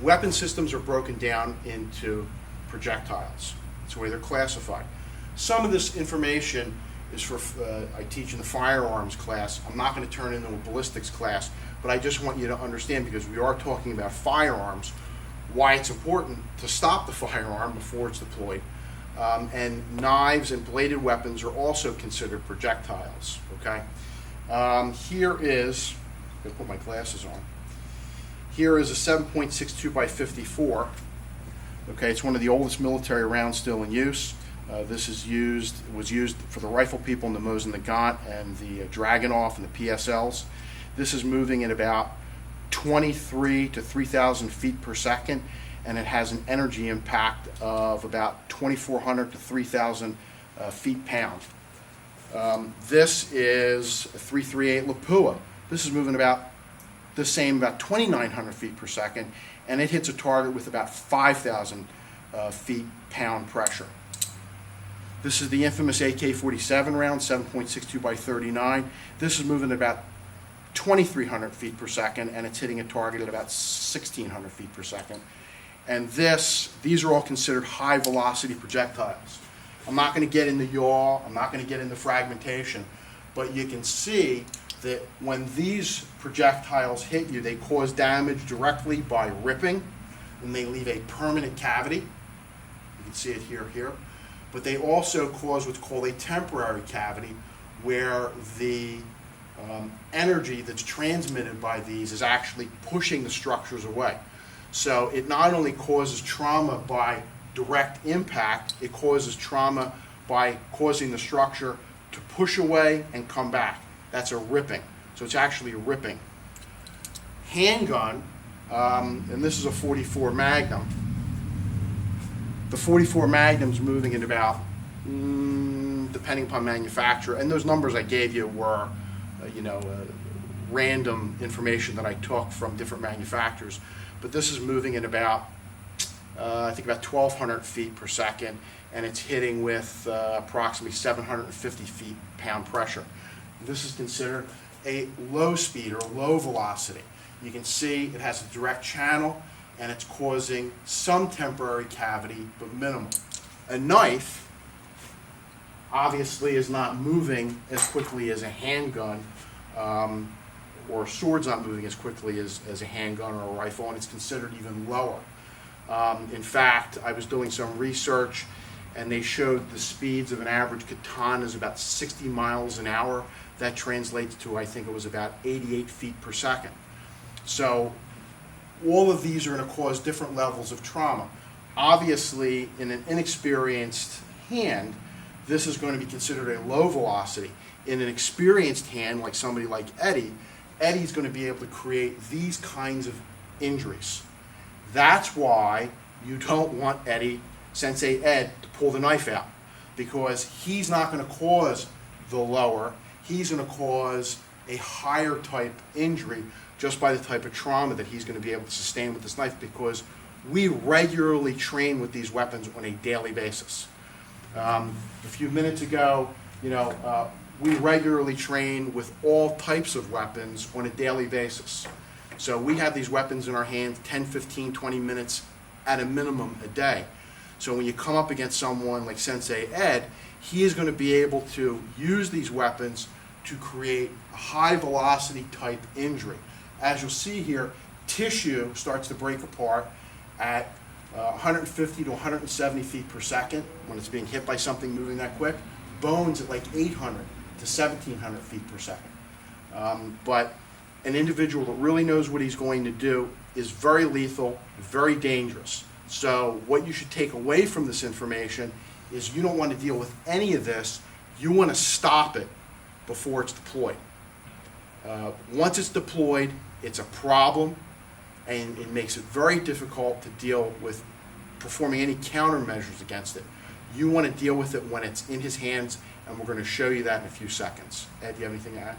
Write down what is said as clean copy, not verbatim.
Weapon systems are broken down into projectiles. That's the way they're classified. Some of this information is for, I teach in the firearms class. I'm not going to turn into a ballistics class, but I just want you to understand, because we are talking about firearms, why it's important to stop the firearm before it's deployed. And knives and bladed weapons are also considered projectiles, okay? Here is, I'm going to put my glasses on. Here is a 7.62 by 54. Okay, it's one of the oldest military rounds still in use. This was used for the rifle people in the Mosin Nagant and the Dragunov and the PSLs. This is moving at about 23 to 3,000 feet per second, and it has an energy impact of about 2,400 to 3,000 feet-pound. This is a 338 Lapua. This is moving about the same, about 2,900 feet per second, and it hits a target with about 5,000 feet-pound pressure. This is the infamous AK-47 round, 7.62 by 39. This is moving at about 2,300 feet per second, and it's hitting a target at about 1,600 feet per second. And these are all considered high-velocity projectiles. I'm not going to get into yaw, I'm not going to get into fragmentation, but you can see that when these projectiles hit you, they cause damage directly by ripping, and they leave a permanent cavity. You can see it here. But they also cause what's called a temporary cavity, where the energy that's transmitted by these is actually pushing the structures away. So it not only causes trauma by direct impact, it causes trauma by causing the structure to push away and come back. That's a ripping. So it's actually a ripping. Handgun, and this is a 44 Magnum. The 44 Magnum's moving at about, depending upon manufacturer, and those numbers I gave you were, random information that I took from different manufacturers. But this is moving at about, I think about 1,200 feet per second, and it's hitting with approximately 750 feet-pound pressure. This is considered a low speed or low velocity. You can see it has a direct channel, and it's causing some temporary cavity, but minimal. A knife obviously is not moving as quickly as a handgun, or a sword's not moving as quickly as a handgun or a rifle, and it's considered even lower. In fact, I was doing some research, and they showed the speeds of an average katana is about 60 miles an hour. That translates to, I think it was about 88 feet per second. So all of these are going to cause different levels of trauma. Obviously, in an inexperienced hand, this is going to be considered a low velocity. In an experienced hand, like somebody like Eddie's going to be able to create these kinds of injuries. That's why you don't want Sensei Ed, to pull the knife out, because he's not going to cause the lower, he's going to cause a higher type injury just by the type of trauma that he's going to be able to sustain with this knife, because we regularly train with these weapons on a daily basis. A few minutes ago, we regularly train with all types of weapons on a daily basis. So we have these weapons in our hands 10, 15, 20 minutes at a minimum a day. So when you come up against someone like Sensei Ed, he is going to be able to use these weapons to create a high velocity type injury. As you'll see here, tissue starts to break apart at 150 to 170 feet per second when it's being hit by something moving that quick. Bones at like 800 to 1,700 feet per second. But an individual that really knows what he's going to do is very lethal, very dangerous. So what you should take away from this information is you don't want to deal with any of this. You want to stop it before it's deployed. Once it's deployed, it's a problem, and it makes it very difficult to deal with performing any countermeasures against it. You want to deal with it when it's in his hands, and we're going to show you that in a few seconds. Ed, do you have anything to add?